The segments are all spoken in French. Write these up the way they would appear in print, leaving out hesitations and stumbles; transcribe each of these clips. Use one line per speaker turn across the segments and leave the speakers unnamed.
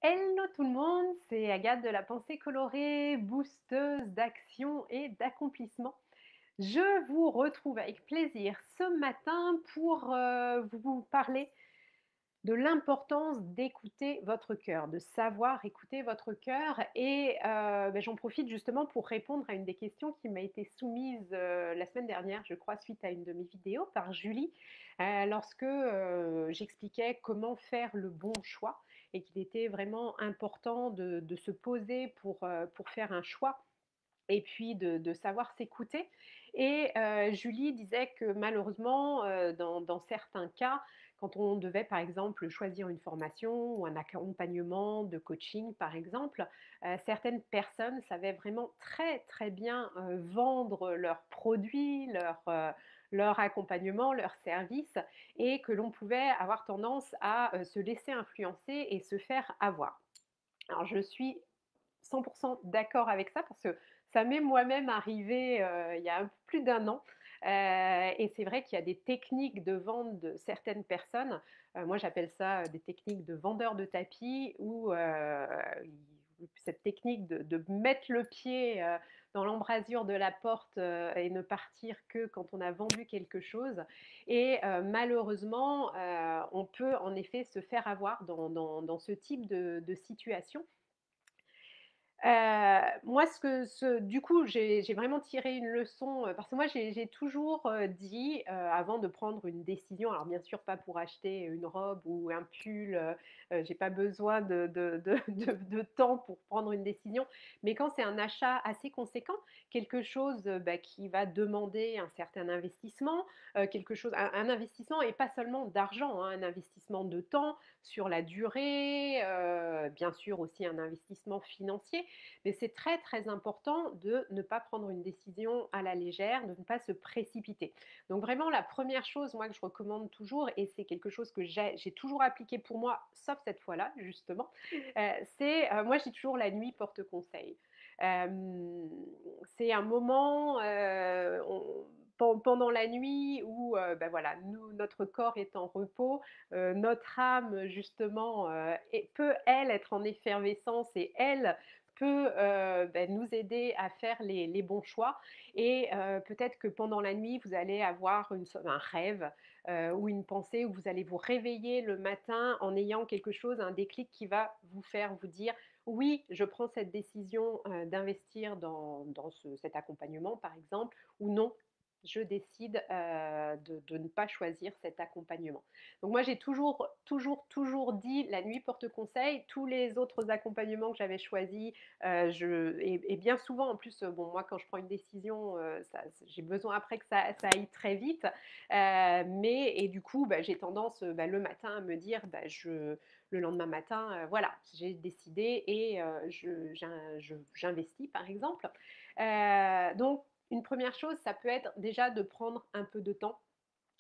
Hello tout le monde, c'est Agathe de la pensée colorée, boosteuse d'action et d'accomplissement. Je vous retrouve avec plaisir ce matin pour vous parler de l'importance d'écouter votre cœur, de savoir écouter votre cœur. Et j'en profite justement pour répondre à une des questions qui m'a été soumise la semaine dernière, je crois, suite à une de mes vidéos par Julie, lorsque j'expliquais comment faire le bon choix et qu'il était vraiment important de se poser pour faire un choix et puis de savoir s'écouter. Et Julie disait que malheureusement, dans certains cas, quand on devait par exemple choisir une formation ou un accompagnement de coaching par exemple, certaines personnes savaient vraiment très très bien vendre leurs produits, leur accompagnement, leurs services, et que l'on pouvait avoir tendance à se laisser influencer et se faire avoir. Alors je suis 100% d'accord avec ça parce que ça m'est moi-même arrivé il y a un peu plus d'un an. Et c'est vrai qu'il y a des techniques de vente de certaines personnes. Moi, j'appelle ça des techniques de vendeurs de tapis où cette technique de mettre le pied dans l'embrasure de la porte et ne partir que quand on a vendu quelque chose. Et malheureusement, on peut en effet se faire avoir dans ce type de situation. Moi, du coup, j'ai vraiment tiré une leçon, parce que moi, j'ai toujours dit, avant de prendre une décision, alors bien sûr pas pour acheter une robe ou un pull, j'ai pas besoin de temps pour prendre une décision, mais quand c'est un achat assez conséquent, quelque chose qui va demander un certain investissement, un investissement et pas seulement d'argent, hein, un investissement de temps sur la durée, bien sûr aussi un investissement financier, mais c'est très très important de ne pas prendre une décision à la légère, de ne pas se précipiter. Donc vraiment la première chose moi que je recommande toujours, et c'est quelque chose que j'ai toujours appliqué pour moi, sauf cette fois-là justement, c'est moi je dis toujours la nuit porte conseil. C'est un moment pendant la nuit où voilà, notre corps est en repos, notre âme justement peut elle être en effervescence et elle peut nous aider à faire les bons choix. Et peut-être que pendant la nuit, vous allez avoir un rêve ou une pensée où vous allez vous réveiller le matin en ayant quelque chose, un déclic qui va vous faire vous dire oui, je prends cette décision d'investir dans cet accompagnement, par exemple, ou non, je décide de ne pas choisir cet accompagnement. Donc moi, j'ai toujours dit la nuit porte conseil. Tous les autres accompagnements que j'avais choisis, et bien souvent, en plus, bon, moi, quand je prends une décision, j'ai besoin après que ça aille très vite. Et du coup, j'ai tendance le matin à me dire, le lendemain matin, voilà, j'ai décidé et j'investis, par exemple. Donc, une première chose, ça peut être déjà de prendre un peu de temps.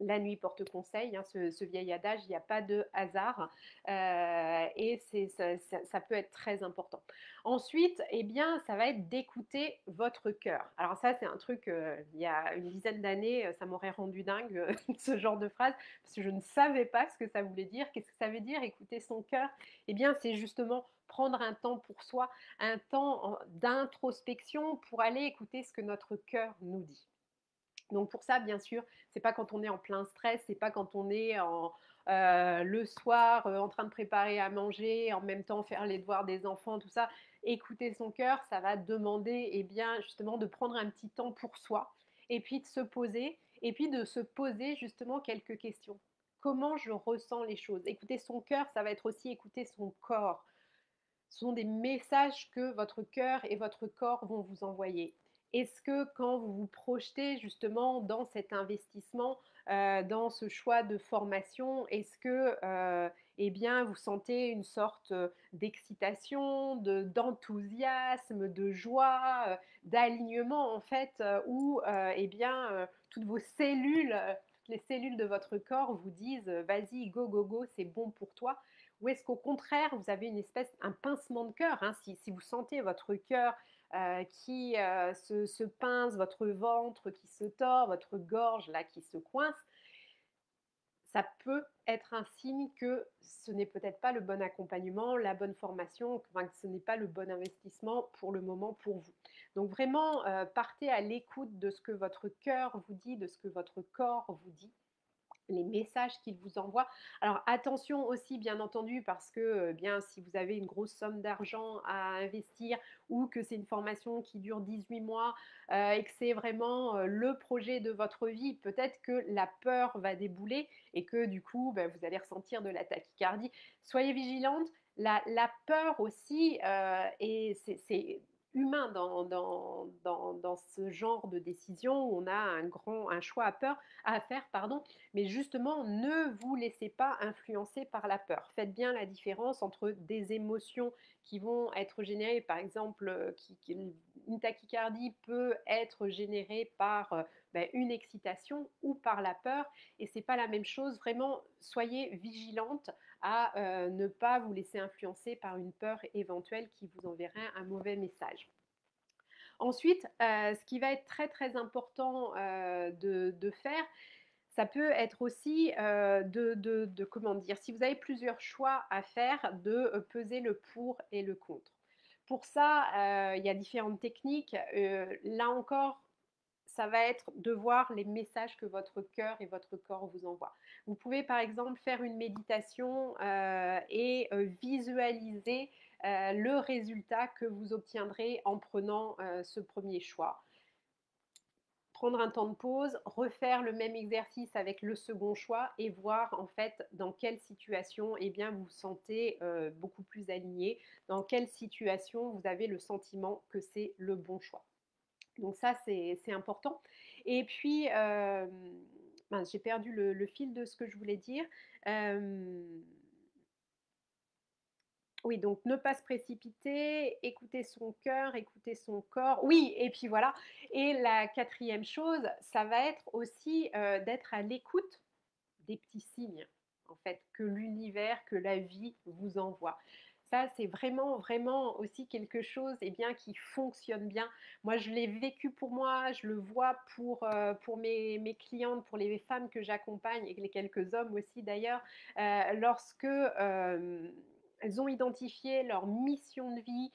La nuit porte conseil, hein, ce vieil adage, il n'y a pas de hasard, et ça peut être très important. Ensuite, eh bien, ça va être d'écouter votre cœur. Alors ça, c'est un truc, il y a une dizaine d'années, ça m'aurait rendu dingue, ce genre de phrase, parce que je ne savais pas ce que ça voulait dire. Qu'est-ce que ça veut dire, écouter son cœur? Eh bien, c'est justement prendre un temps pour soi, un temps d'introspection pour aller écouter ce que notre cœur nous dit. Donc pour ça, bien sûr, c'est pas quand on est en plein stress, c'est pas quand on est le soir en train de préparer à manger, en même temps faire les devoirs des enfants, tout ça. Écouter son cœur, ça va demander bien justement de prendre un petit temps pour soi et puis de se poser et puis de se poser justement quelques questions. Comment je ressens les choses? Écouter son cœur, ça va être aussi écouter son corps. Ce sont des messages que votre cœur et votre corps vont vous envoyer. Est-ce que quand vous vous projetez justement dans cet investissement, dans ce choix de formation, est-ce que bien, vous sentez une sorte d'excitation, d'enthousiasme, de joie, d'alignement en fait, où toutes vos cellules, toutes les cellules de votre corps vous disent vas-y, go, go, go, c'est bon pour toi? Ou est-ce qu'au contraire, vous avez un pincement de cœur, hein, si vous sentez votre cœur qui se pince, votre ventre qui se tord, votre gorge là qui se coince, ça peut être un signe que ce n'est peut-être pas le bon accompagnement, la bonne formation, enfin, que ce n'est pas le bon investissement pour le moment pour vous. Donc vraiment, partez à l'écoute de ce que votre cœur vous dit, de ce que votre corps vous dit, les messages qu'il vous envoie. Alors attention aussi bien entendu parce que bien si vous avez une grosse somme d'argent à investir ou que c'est une formation qui dure 18 mois et que c'est vraiment le projet de votre vie, peut-être que la peur va débouler et que du coup ben, vous allez ressentir de la tachycardie. Soyez vigilante. La peur aussi, et c'est humain dans ce genre de décision où on a un choix à faire, pardon, mais justement, ne vous laissez pas influencer par la peur. Faites bien la différence entre des émotions qui vont être générées, par exemple, une tachycardie peut être générée par ben, une excitation ou par la peur, et c'est pas la même chose. Vraiment, soyez vigilante à ne pas vous laisser influencer par une peur éventuelle qui vous enverrait un mauvais message. Ensuite, ce qui va être très très important de faire, ça peut être aussi comment dire, si vous avez plusieurs choix à faire, de peser le pour et le contre. Pour ça, il y a différentes techniques. Là encore, ça va être de voir les messages que votre cœur et votre corps vous envoient. Vous pouvez par exemple faire une méditation et visualiser le résultat que vous obtiendrez en prenant ce premier choix. Prendre un temps de pause, refaire le même exercice avec le second choix et voir en fait dans quelle situation eh bien, vous vous sentez beaucoup plus aligné, dans quelle situation vous avez le sentiment que c'est le bon choix. Donc ça, c'est important. Et puis, j'ai perdu le fil de ce que je voulais dire. Euh, oui, donc ne pas se précipiter, écouter son cœur, écouter son corps. Oui, et puis voilà. Et la quatrième chose, ça va être aussi d'être à l'écoute des petits signes, en fait, que l'univers, que la vie vous envoie. Ça, c'est vraiment, vraiment aussi quelque chose eh bien, qui fonctionne bien. Moi, je l'ai vécu pour moi, je le vois pour mes clientes, pour les femmes que j'accompagne et les quelques hommes aussi d'ailleurs, lorsque elles ont identifié leur mission de vie,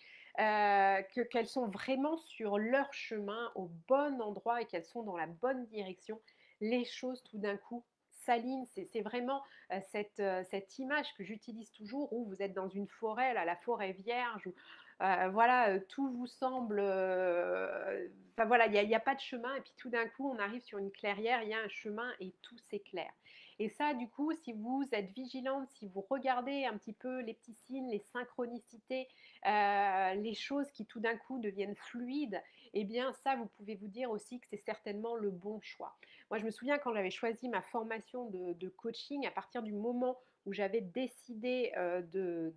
qu'elles sont vraiment sur leur chemin au bon endroit et qu'elles sont dans la bonne direction, les choses tout d'un coup s'alignent. C'est vraiment cette image que j'utilise toujours où vous êtes dans une forêt, là, la forêt vierge, où voilà, tout vous semble... Enfin voilà, il n'y a pas de chemin et puis tout d'un coup, on arrive sur une clairière, il y a un chemin et tout s'éclaire. Et ça, du coup, si vous êtes vigilante, si vous regardez un petit peu les petits signes, les synchronicités, les choses qui tout d'un coup deviennent fluides, eh bien ça, vous pouvez vous dire aussi que c'est certainement le bon choix. Moi, je me souviens quand j'avais choisi ma formation de coaching, à partir du moment où j'avais décidé de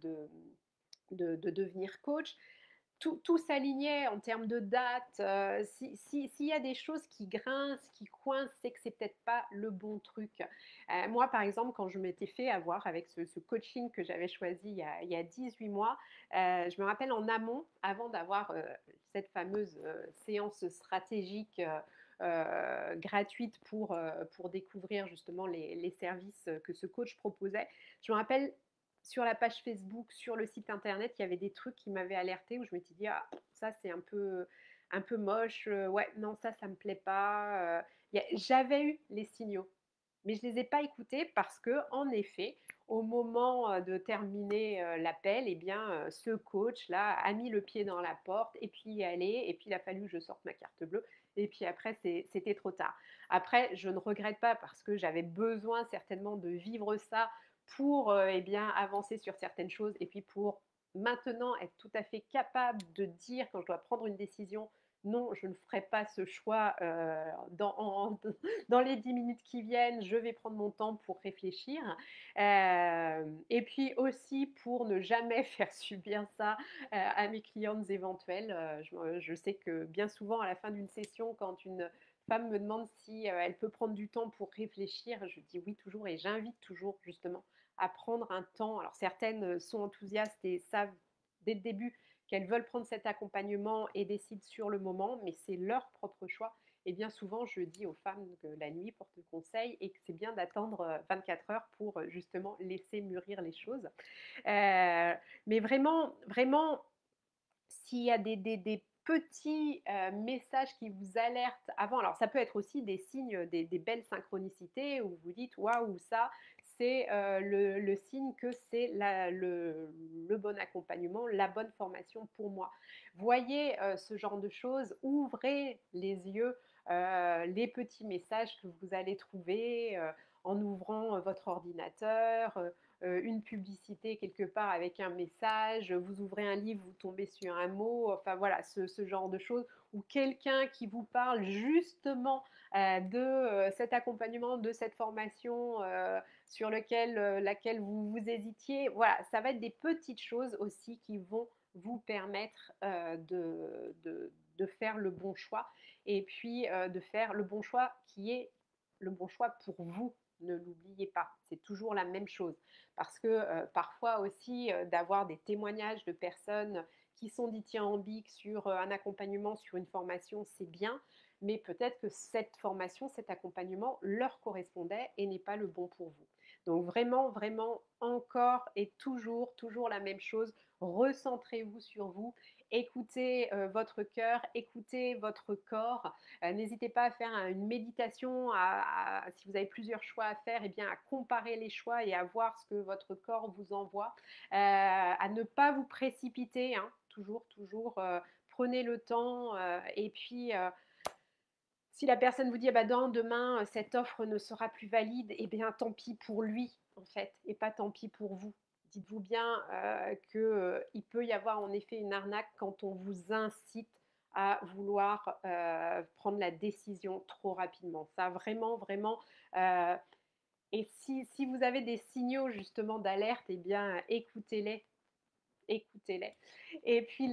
devenir coach, tout s'alignait en termes de date. S'il y a des choses qui grincent, qui coincent, c'est que c'est peut-être pas le bon truc. Moi, par exemple, quand je m'étais fait avoir avec ce coaching que j'avais choisi il y a 18 mois, je me rappelle en amont, avant d'avoir cette fameuse séance stratégique gratuite pour découvrir justement les services que ce coach proposait, je me rappelle sur la page Facebook, sur le site internet, il y avait des trucs qui m'avaient alerté où je m'étais dit ah ça c'est un peu moche, ouais non ça me plaît pas. J'avais eu les signaux, mais je les ai pas écoutés parce que en effet au moment de terminer l'appel, eh bien ce coach là a mis le pied dans la porte et puis y aller et puis il a fallu que je sorte ma carte bleue et puis après c'était trop tard. Après je ne regrette pas parce que j'avais besoin certainement de vivre ça pour eh bien, avancer sur certaines choses et puis pour maintenant être tout à fait capable de dire quand je dois prendre une décision, non, je ne ferai pas ce choix dans les 10 minutes qui viennent, je vais prendre mon temps pour réfléchir. Et puis aussi pour ne jamais faire subir ça à mes clientes éventuelles. Je sais que bien souvent à la fin d'une session, quand une femme me demande si elle peut prendre du temps pour réfléchir, je dis oui toujours et j'invite toujours justement à prendre un temps. Alors certaines sont enthousiastes et savent dès le début qu'elles veulent prendre cet accompagnement et décident sur le moment, mais c'est leur propre choix. Et bien souvent, je dis aux femmes que la nuit porte conseil et que c'est bien d'attendre 24 heures pour justement laisser mûrir les choses. Mais vraiment, vraiment, s'il y a des petits messages qui vous alertent avant, alors ça peut être aussi des signes, des belles synchronicités où vous dites waouh, ça, c'est le signe que c'est le bon accompagnement, la bonne formation pour moi. Voyez ce genre de choses, ouvrez les yeux, les petits messages que vous allez trouver en ouvrant votre ordinateur. Une publicité quelque part avec un message, vous ouvrez un livre, vous tombez sur un mot, enfin voilà, ce genre de choses, ou quelqu'un qui vous parle justement de cet accompagnement, de cette formation sur laquelle vous hésitiez. Voilà, ça va être des petites choses aussi qui vont vous permettre de faire le bon choix et puis de faire le bon choix qui est le bon choix pour vous. Ne l'oubliez pas, c'est toujours la même chose parce que parfois aussi d'avoir des témoignages de personnes qui sont dithyrambiques sur un accompagnement, sur une formation, c'est bien, mais peut-être que cette formation, cet accompagnement leur correspondait et n'est pas le bon pour vous. Donc vraiment, vraiment, encore et toujours, toujours la même chose. Recentrez-vous sur vous, écoutez votre cœur, écoutez votre corps. N'hésitez pas à faire une méditation, si vous avez plusieurs choix à faire, et bien à comparer les choix et à voir ce que votre corps vous envoie. À ne pas vous précipiter, hein, toujours, toujours. Prenez le temps et puis si la personne vous dit ah bah non, demain cette offre ne sera plus valide, eh bien tant pis pour lui en fait, et pas tant pis pour vous. Dites-vous bien qu'il peut y avoir en effet une arnaque quand on vous incite à vouloir prendre la décision trop rapidement. Ça vraiment, vraiment. euh, et si vous avez des signaux justement d'alerte, eh bien écoutez-les, écoutez-les. Et puis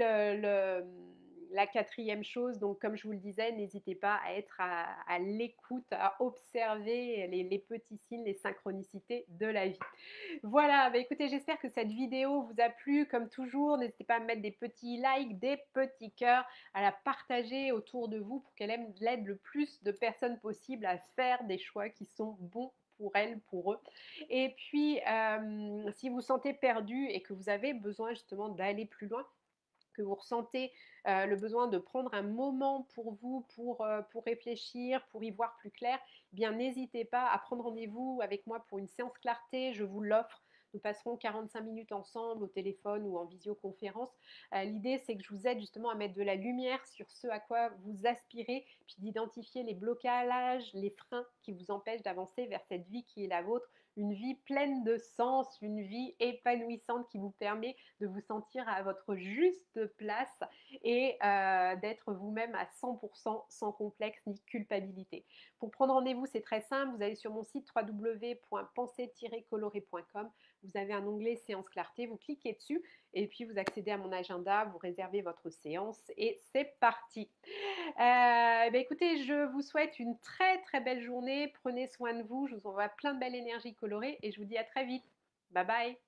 la quatrième chose, donc comme je vous le disais, n'hésitez pas à être à l'écoute, à observer les petits signes, les synchronicités de la vie. Voilà, bah écoutez, j'espère que cette vidéo vous a plu. Comme toujours, n'hésitez pas à mettre des petits likes, des petits cœurs, à la partager autour de vous pour qu'elle aide le plus de personnes possible à faire des choix qui sont bons pour elles, pour eux. Et puis, si vous vous sentez perdu et que vous avez besoin justement d'aller plus loin, que vous ressentez le besoin de prendre un moment pour vous, pour réfléchir, pour y voir plus clair, eh bien n'hésitez pas à prendre rendez-vous avec moi pour une séance clarté, je vous l'offre. Nous passerons 45 minutes ensemble au téléphone ou en visioconférence. L'idée, c'est que je vous aide justement à mettre de la lumière sur ce à quoi vous aspirez, puis d'identifier les blocages, les freins qui vous empêchent d'avancer vers cette vie qui est la vôtre, une vie pleine de sens, une vie épanouissante qui vous permet de vous sentir à votre juste place et d'être vous-même à 100% sans complexe ni culpabilité. Pour prendre rendez-vous, c'est très simple. Vous allez sur mon site www.penser-coloré.com. Vous avez un onglet séance clarté. Vous cliquez dessus et puis vous accédez à mon agenda. Vous réservez votre séance et c'est parti. Écoutez, je vous souhaite une très très belle journée. Prenez soin de vous. Je vous envoie plein de belles énergies colorées et je vous dis à très vite. Bye bye.